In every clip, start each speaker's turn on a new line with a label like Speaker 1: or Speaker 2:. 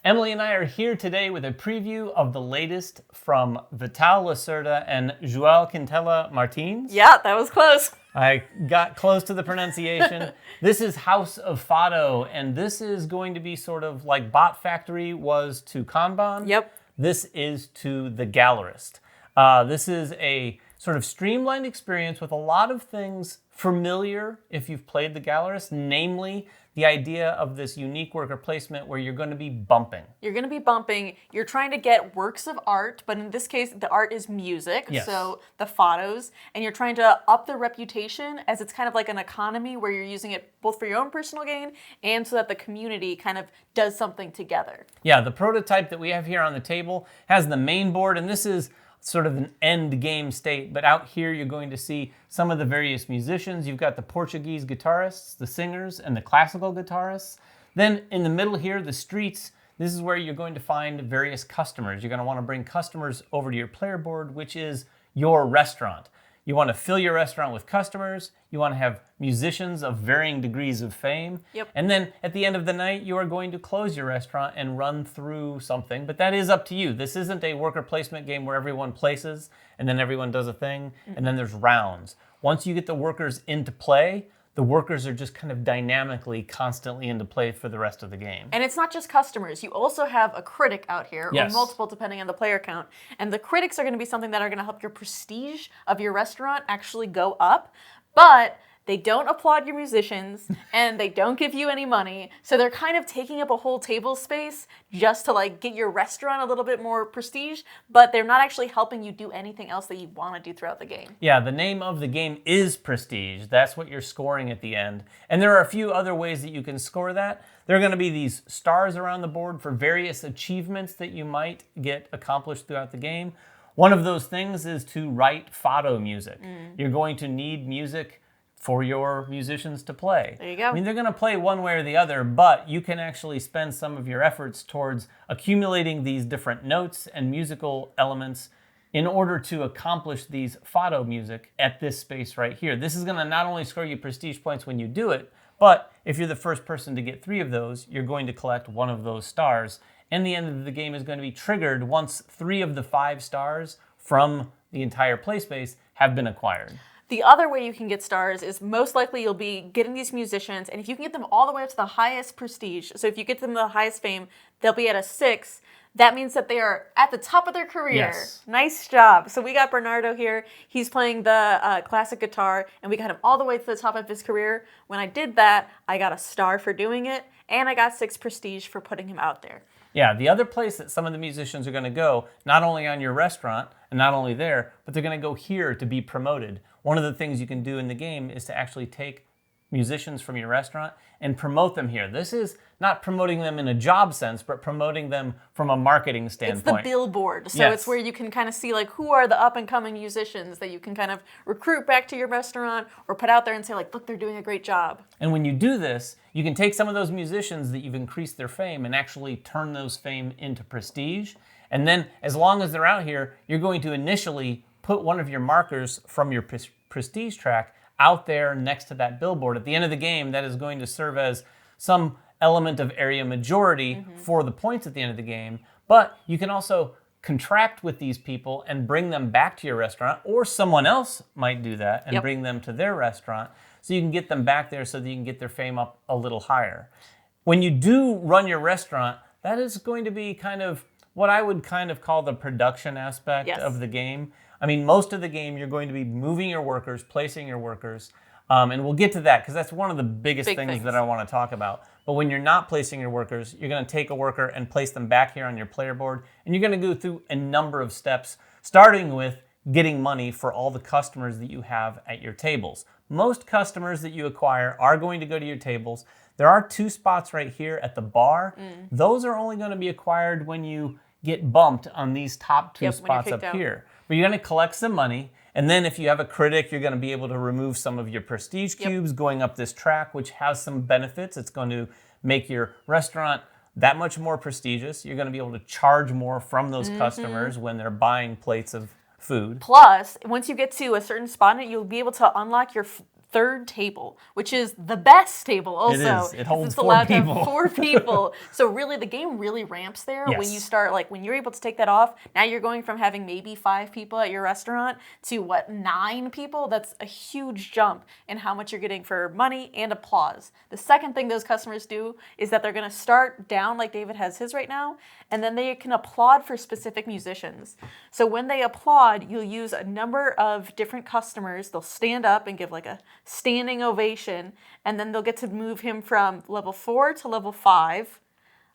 Speaker 1: Emily and I are here today with a preview of the latest from Vital Lacerda and Joao Quintela Martins.
Speaker 2: Yeah, that was close.
Speaker 1: I got close to the pronunciation. This is House of Fado, and this is going to be sort of like Bot Factory was to Kanban.
Speaker 2: Yep.
Speaker 1: This is to the Gallerist. This is a sort of streamlined experience with a lot of things familiar if you've played the Gallerist, namely the idea of this unique worker placement where you're going to be bumping.
Speaker 2: You're going to be bumping. You're trying to get works of art, but in this case, the art is music,
Speaker 1: Yes.
Speaker 2: so the Fados, and you're trying to up the reputation as it's kind of like an economy where you're using it both for your own personal gain and so that the community kind of does something together.
Speaker 1: Yeah, the prototype that we have here on the table has the main board, and this is sort of an end game state, but out here you're going to see some of the various musicians. You've got the Portuguese guitarists, the singers, and the classical guitarists. Then in the middle here, the streets, this is where you're going to find various customers. You're going to want to bring customers over to your player board, which is your restaurant. You want to fill your restaurant with customers. You want to have musicians of varying degrees of fame.
Speaker 2: Yep.
Speaker 1: And then at the end of the night, you are going to close your restaurant and run through something. But that is up to you. This isn't a worker placement game where everyone places and then everyone does a thing and then there's rounds. Once you get the workers into play, the workers are just kind of dynamically, constantly into play for the rest of the game.
Speaker 2: And it's not just customers. You also have a critic out here,
Speaker 1: Yes.
Speaker 2: or multiple depending on the player count. And the critics are going to be something that are going to help your prestige of your restaurant actually go up. But they don't applaud your musicians, and they don't give you any money. So they're kind of taking up a whole table space just to like get your restaurant a little bit more prestige, but they're not actually helping you do anything else that you want to do throughout the game.
Speaker 1: Yeah, the name of the game is Prestige. That's what you're scoring at the end. And there are a few other ways that you can score that. There are going to be these stars around the board for various achievements that you might get accomplished throughout the game. One of those things is to write Fado music. You're going to need music for your musicians to play.
Speaker 2: There you go.
Speaker 1: I mean, they're going to play one way or the other, but you can actually spend some of your efforts towards accumulating these different notes and musical elements in order to accomplish these Fado music at this space right here. This is going to not only score you prestige points when you do it, but if you're the first person to get 3 of those, you're going to collect 1 of those stars. And the end of the game is going to be triggered once 3 of the 5 stars from the entire play space have been acquired.
Speaker 2: The other way you can get stars is most likely you'll be getting these musicians, and if you can get them all the way up to the highest prestige, so if you get them the highest fame, they'll be at a 6. That means that they are at the top of their career.
Speaker 1: Yes.
Speaker 2: Nice job. So we got Bernardo here. He's playing the classic guitar, and we got him all the way to the top of his career. When I did that, I got a star for doing it, and I got 6 prestige for putting him out there.
Speaker 1: Yeah, the other place that some of the musicians are going to go, not only on your restaurant and not only there, but they're going to go here to be promoted. One of the things you can do in the game is to actually take musicians from your restaurant and promote them here. This is not promoting them in a job sense, but promoting them from a marketing standpoint.
Speaker 2: It's the Billboard. So
Speaker 1: Yes.
Speaker 2: It's where you can kind of see like who are the up-and-coming musicians that you can kind of recruit back to your restaurant or put out there and say like, look, they're doing a great job.
Speaker 1: And when you do this, you can take some of those musicians that you've increased their fame and actually turn those fame into prestige. And then as long as they're out here, you're going to initially put one of your markers from your prestige track out there next to that billboard. At the end of the game, that is going to serve as some element of area majority for the points at the end of the game. But you can also contract with these people and bring them back to your restaurant, or someone else might do that and bring them to their restaurant so you can get them back there so that you can get their fame up a little higher. When you do run your restaurant, that is going to be kind of what I would kind of call the production aspect of the game. I mean, most of the game, you're going to be moving your workers, placing your workers, and we'll get to that because that's one of the biggest things that I want to talk about. But when you're not placing your workers, you're going to take a worker and place them back here on your player board, and you're going to go through a number of steps, starting with getting money for all the customers that you have at your tables. Most customers that you acquire are going to go to your tables. There are 2 spots right here at the bar. Those are only going to be acquired when you get bumped on these top 2 spots up here. But you're going to collect some money, and then if you have a critic, you're going to be able to remove some of your prestige cubes going up this track, which has some benefits. It's going to make your restaurant that much more prestigious. You're going to be able to charge more from those customers when they're buying plates of food.
Speaker 2: Plus, once you get to a certain spot in it, you'll be able to unlock your third table, which is the best table also.
Speaker 1: It is. It
Speaker 2: 'cause
Speaker 1: holds
Speaker 2: it's
Speaker 1: 4
Speaker 2: allowed
Speaker 1: people.
Speaker 2: to have 4 people. So really the game really ramps there when you
Speaker 1: Yes.
Speaker 2: start, like when you're able to take that off. Now you're going from having maybe 5 people at your restaurant to 9 people. That's a huge jump in how much you're getting for money and applause. The second thing those customers do is that they're going to start down like David has his right now, and then they can applaud for specific musicians. So when they applaud, you'll use a number of different customers. They'll stand up and give like a standing ovation, and then they'll get to move him from level 4 to level 5.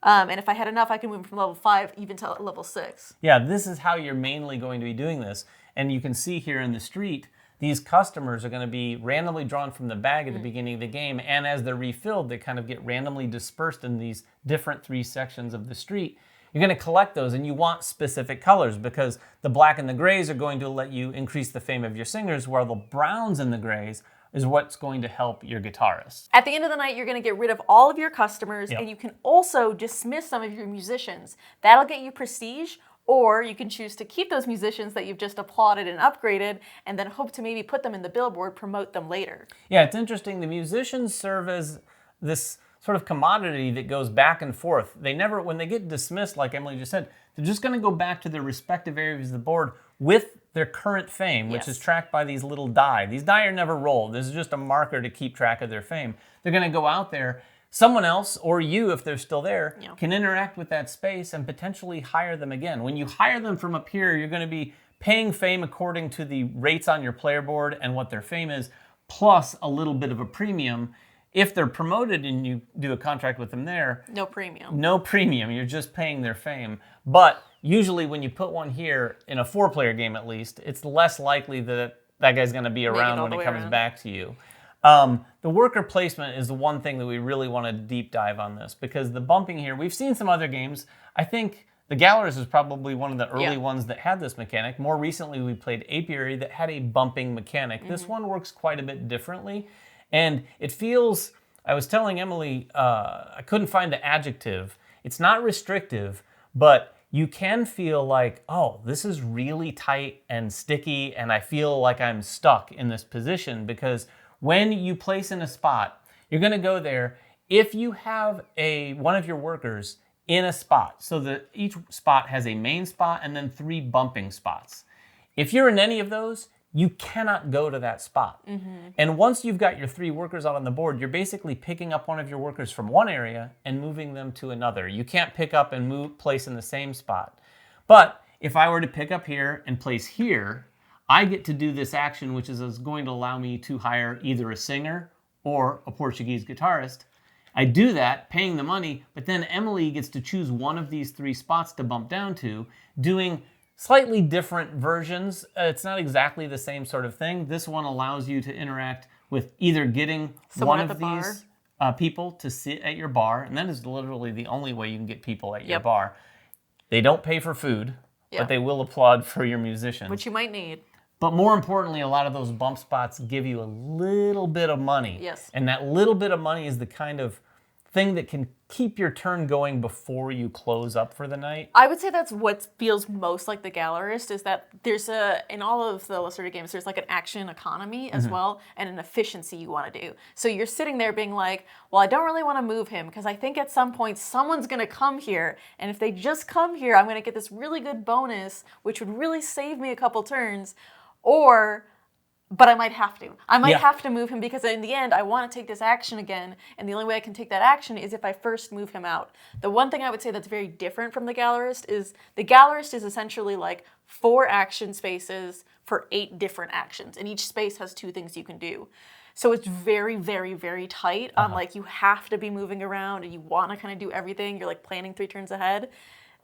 Speaker 2: And if I had enough, I can move him from level 5 even to level 6.
Speaker 1: Yeah, this is how you're mainly going to be doing this. And you can see here in the street, these customers are going to be randomly drawn from the bag at the beginning of the game, and as they're refilled, they kind of get randomly dispersed in these different 3 sections of the street. You're going to collect those, and you want specific colors because the black and the grays are going to let you increase the fame of your singers, while the browns and the grays is what's going to help your guitarist.
Speaker 2: At the end of the night, you're going to get rid of all of your customers,
Speaker 1: Yep.
Speaker 2: and you can also dismiss some of your musicians. That'll get you prestige, or you can choose to keep those musicians that you've just applauded and upgraded, and then hope to maybe put them in the Billboard, promote them later.
Speaker 1: Yeah, it's interesting. The musicians serve as this sort of commodity that goes back and forth. They never, when they get dismissed, like Emily just said, they're just going to go back to their respective areas of the board with their current fame, which
Speaker 2: Yes.
Speaker 1: is tracked by these little die. These die are never rolled. This is just a marker to keep track of their fame. They're going to go out there. Someone else, or you, if they're still there,
Speaker 2: Yeah.
Speaker 1: can interact with that space and potentially hire them again. When you hire them from up here, you're going to be paying fame according to the rates on your player board and what their fame is, plus a little bit of a premium. If they're promoted and you do a contract with them there,
Speaker 2: No premium.
Speaker 1: no premium, you're just paying their fame. But usually when you put one here, in a 4-player game at least, it's less likely that that guy's going to be around
Speaker 2: all
Speaker 1: when
Speaker 2: the
Speaker 1: it
Speaker 2: way
Speaker 1: comes
Speaker 2: around.
Speaker 1: back to you. The worker placement is the one thing that we really want to deep dive on this, because the bumping here, we've seen some other games. I think the Gallerist is probably one of the early
Speaker 2: Yeah.
Speaker 1: ones that had this mechanic. More recently, we played Apiary that had a bumping mechanic. This
Speaker 2: Mm-hmm.
Speaker 1: one works quite a bit differently. And it feels, I was telling Emily, I couldn't find the adjective. It's not restrictive, but you can feel like, oh, this is really tight and sticky, and I feel like I'm stuck in this position, because when you place in a spot, you're going to go there if you have one of your workers in a spot. So that each spot has a main spot and then 3 bumping spots. If you're in any of those, you cannot go to that spot. And once you've got your 3 workers out on the board, you're basically picking up one of your workers from one area and moving them to another. You can't pick up and place in the same spot. But if I were to pick up here and place here, I get to do this action, which is going to allow me to hire either a singer or a Portuguese guitarist. I do that, paying the money, but then Emily gets to choose one of these 3 spots to bump down to, doing slightly different versions. It's not exactly the same sort of thing. This one allows you to interact with either getting
Speaker 2: Someone
Speaker 1: one
Speaker 2: at
Speaker 1: of
Speaker 2: the bar.
Speaker 1: these people to sit at your bar, and that is literally the only way you can get people at your
Speaker 2: Yep.
Speaker 1: bar. They don't pay for food,
Speaker 2: Yeah.
Speaker 1: but they will applaud for your musicians.
Speaker 2: Which you might need.
Speaker 1: But more importantly, a lot of those bump spots give you a little bit of money.
Speaker 2: Yes.
Speaker 1: And that little bit of money is the kind of thing that can keep your turn going before you close up for the night.
Speaker 2: I would say that's what feels most like the Gallerist, is that there's in all of the Lacerda games, there's like an action economy as well, and an efficiency you want to do. So you're sitting there being like, well, I don't really want to move him because I think at some point someone's going to come here, and if they just come here, I'm going to get this really good bonus, which would really save me a couple turns, but I might have to. I might
Speaker 1: Yeah.
Speaker 2: have to move him because in the end, I want to take this action again. And the only way I can take that action is if I first move him out. The one thing I would say that's very different from the Gallerist is the Gallerist is essentially like 4 action spaces for 8 different actions. And each space has 2 things you can do. So it's very, very, very tight on like you have to be moving around and you want to kind of do everything. You're like planning 3 turns ahead.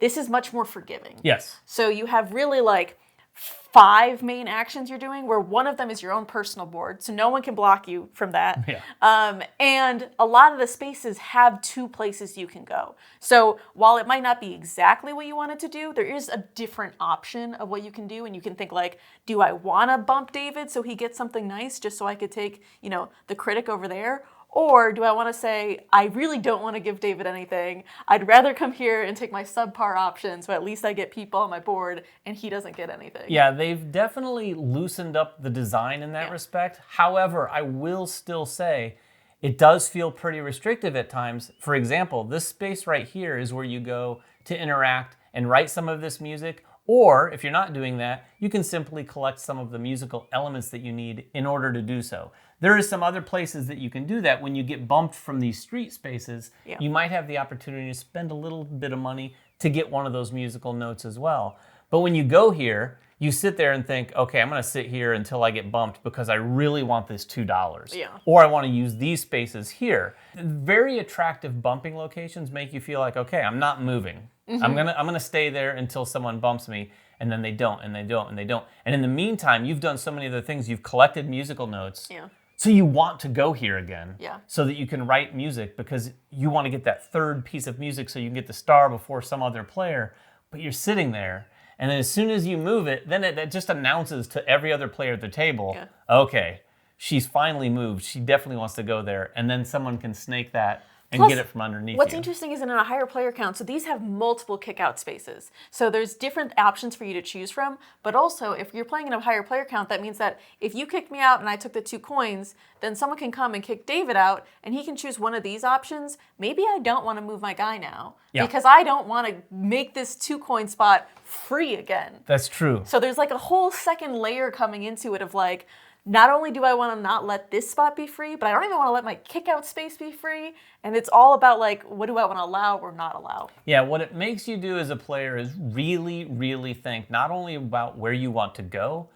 Speaker 2: This is much more forgiving.
Speaker 1: Yes.
Speaker 2: So you have really like 5 main actions you're doing, where one of them is your own personal board, so no one can block you from that.
Speaker 1: Yeah.
Speaker 2: And a lot of the spaces have 2 places you can go. So while it might not be exactly what you wanted to do, there is a different option of what you can do, and you can think like, do I want to bump David so he gets something nice just so I could take, the critic over there? Or do I want to say, I really don't want to give David anything. I'd rather come here and take my subpar option, so at least I get people on my board and he doesn't get anything.
Speaker 1: Yeah, they've definitely loosened up the design in that respect. However, I will still say it does feel pretty restrictive at times. For example, this space right here is where you go to interact and write some of this music. Or if you're not doing that, you can simply collect some of the musical elements that you need in order to do so. There are some other places that you can do that. When you get bumped from these street spaces, you might have the opportunity to spend a little bit of money to get one of those musical notes as well. But when you go here, you sit there and think, okay, I'm going to sit here until I get bumped because I really want this $2.
Speaker 2: Yeah.
Speaker 1: Or I want to use these spaces here. Very attractive bumping locations make you feel like, okay, I'm not moving. I'm gonna stay there until someone bumps me, and then they don't, and they don't, and they don't. And in the meantime, you've done so many other things. You've collected musical notes.
Speaker 2: Yeah.
Speaker 1: So you want to go here again.
Speaker 2: Yeah.
Speaker 1: So that you can write music because you want to get that third piece of music so you can get the star before some other player. But you're sitting there, and then as soon as you move it, then it just announces to every other player at the table, okay, she's finally moved. She definitely wants to go there. And then someone can snake that and
Speaker 2: Plus,
Speaker 1: get it from underneath
Speaker 2: what's
Speaker 1: you.
Speaker 2: interesting is in a higher player count, so these have multiple kick-out spaces. So there's different options for you to choose from, but also if you're playing in a higher player count, that means that if you kicked me out and I took the 2 coins, then someone can come and kick David out, and he can choose one of these options. Maybe I don't want to move my guy now, because I don't want to make this 2-coin spot free again.
Speaker 1: That's true.
Speaker 2: So there's like a whole second layer coming into it of like, not only do I want to not let this spot be free, but I don't even want to let my kick-out space be free. And it's all about like, what do I want to allow or not allow?
Speaker 1: Yeah, what it makes you do as a player is really, really think not only about where you want to go,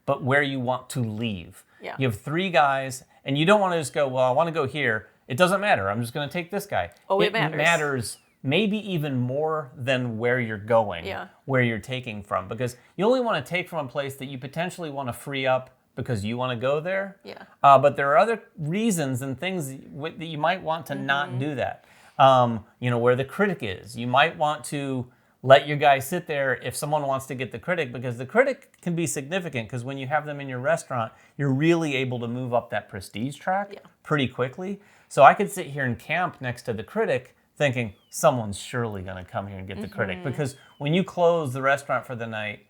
Speaker 1: but where you want to leave.
Speaker 2: Yeah.
Speaker 1: You have 3 guys, and you don't want to just go, well, I want to go here. It doesn't matter. I'm just going to take this guy.
Speaker 2: Oh, it matters.
Speaker 1: It matters maybe even more than where you're going, where you're taking from. Because you only want to take from a place that you potentially want to free up because you want to go there.
Speaker 2: Yeah.
Speaker 1: But there are other reasons and things that you might want to not do that. Where the critic is. You might want to let your guy sit there if someone wants to get the critic, because the critic can be significant, because when you have them in your restaurant, you're really able to move up that prestige track pretty quickly. So I could sit here and camp next to the critic thinking someone's surely going to come here and get the critic. Because when you close the restaurant for the night,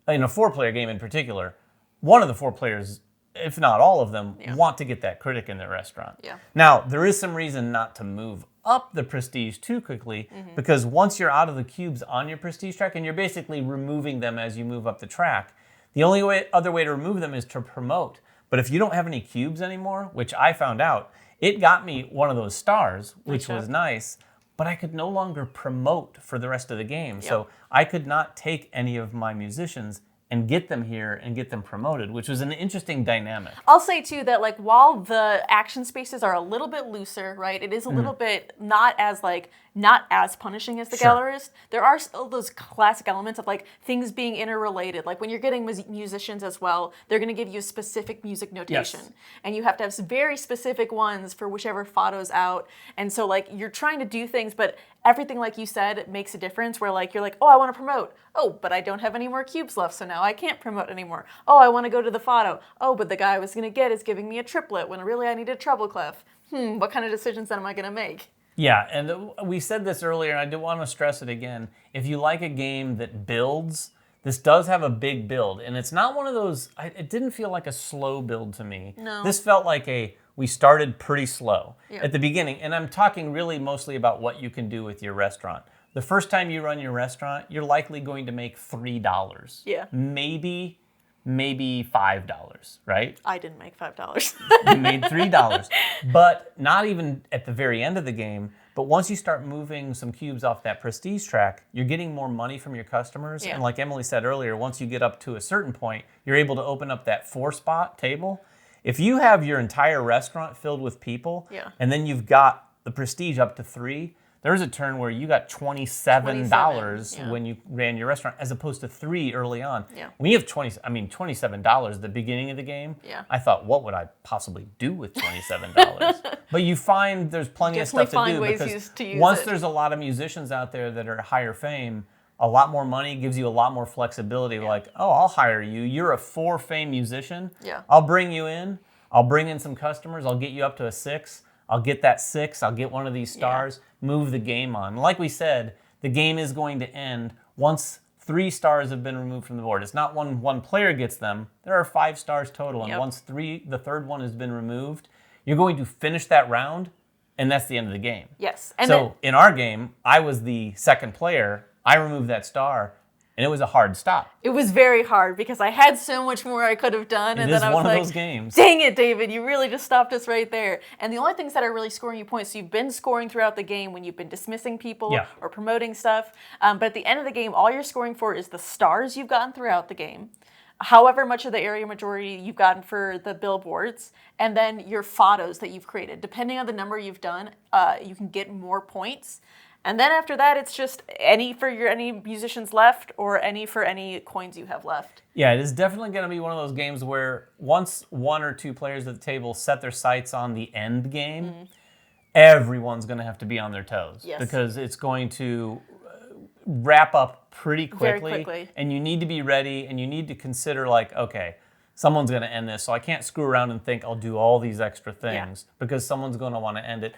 Speaker 1: in a 4-player game in particular, one of the 4 players, if not all of them, want to get that critic in their restaurant.
Speaker 2: Yeah.
Speaker 1: Now, there is some reason not to move up the prestige too quickly, because once you're out of the cubes on your prestige track, and you're basically removing them as you move up the track, the only other way to remove them is to promote. But if you don't have any cubes anymore, which I found out, it got me one of those stars, which was nice, but I could no longer promote for the rest of the game. So I could not take any of my musicians and get them here and get them promoted, which was an interesting dynamic.
Speaker 2: I'll say too that like while the action spaces are a little bit looser, right? It is a little bit not as punishing as the Gallerist. There are still those classic elements of like things being interrelated. Like when you're getting musicians as well, they're going to give you a specific music notation, and you have to have some very specific ones for whichever Fado's out. And so like you're trying to do things, but everything like you said makes a difference. Where like you're like, oh, I want to promote. Oh, but I don't have any more cubes left, so now I can't promote anymore. Oh, I want to go to the Fado. Oh, but the guy I was going to get is giving me a triplet when really I need a treble clef. What kind of decisions then am I going to make?
Speaker 1: Yeah, and we said this earlier, and I do want to stress it again. If you like a game that builds, this does have a big build. And it's not one of those, it didn't feel like a slow build to me.
Speaker 2: No.
Speaker 1: This felt like we started pretty slow at the beginning. And I'm talking really mostly about what you can do with your restaurant. The first time you run your restaurant, you're likely going to make $3.
Speaker 2: Yeah.
Speaker 1: Maybe $5, right?
Speaker 2: I didn't make $5.
Speaker 1: You made $3. But not even at the very end of the game. But once you start moving some cubes off that prestige track, you're getting more money from your customers.
Speaker 2: Yeah.
Speaker 1: And like Emily said earlier, once you get up to a certain point, you're able to open up that 4-spot table. If you have your entire restaurant filled with people, and then you've got the prestige up to 3, there was a turn where you got $27 when you ran your restaurant, as opposed to 3 early on.
Speaker 2: Yeah.
Speaker 1: When you have $27 at the beginning of the game, I thought, what would I possibly do with $27? But you find there's plenty of stuff to do, because once there's a lot of musicians out there that are higher fame, a lot more money gives you a lot more flexibility. Like, oh, I'll hire you. You're a 4 fame musician.
Speaker 2: Yeah.
Speaker 1: I'll bring you in. I'll bring in some customers. I'll get you up to a 6. I'll get that 6, I'll get one of these stars, move the game on. Like we said, the game is going to end once 3 stars have been removed from the board. It's not one player gets them. There are 5 stars total, and once the third one has been removed, you're going to finish that round, and that's the end of the game.
Speaker 2: Yes. And
Speaker 1: so in our game, I was the second player. I removed that star, and it was a hard stop.
Speaker 2: It was very hard because I had so much more I could have done, and then I was
Speaker 1: one
Speaker 2: like,
Speaker 1: of those games.
Speaker 2: Dang it, David, you really just stopped us right there. And the only things that are really scoring you points, so you've been scoring throughout the game when you've been dismissing people or promoting stuff. But at the end of the game, all you're scoring for is the stars you've gotten throughout the game, however much of the area majority you've gotten for the billboards, and then your Fados that you've created. Depending on the number you've done, you can get more points. And then after that, it's just any musicians left or any for any coins you have left.
Speaker 1: Yeah, it is definitely going to be one of those games where once 1 or 2 players at the table set their sights on the end game, everyone's going to have to be on their toes.
Speaker 2: Yes.
Speaker 1: Because it's going to wrap up pretty
Speaker 2: Very
Speaker 1: quickly.
Speaker 2: quickly.
Speaker 1: And you need to be ready, and you need to consider, like, okay, someone's going to end this, so I can't screw around and think I'll do all these extra things because someone's going to want to end it.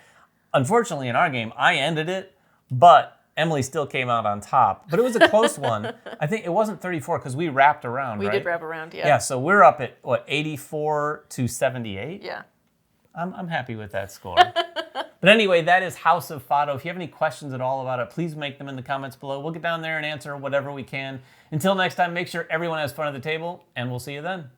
Speaker 1: Unfortunately, in our game, I ended it, but Emily still came out on top. But it was a close one. I think it wasn't 34 because we wrapped around,
Speaker 2: We
Speaker 1: right?
Speaker 2: did wrap around,
Speaker 1: Yeah, so we're up at, 84 to 78?
Speaker 2: Yeah.
Speaker 1: I'm happy with that score. But anyway, that is House of Fado. If you have any questions at all about it, please make them in the comments below. We'll get down there and answer whatever we can. Until next time, make sure everyone has fun at the table, and we'll see you then.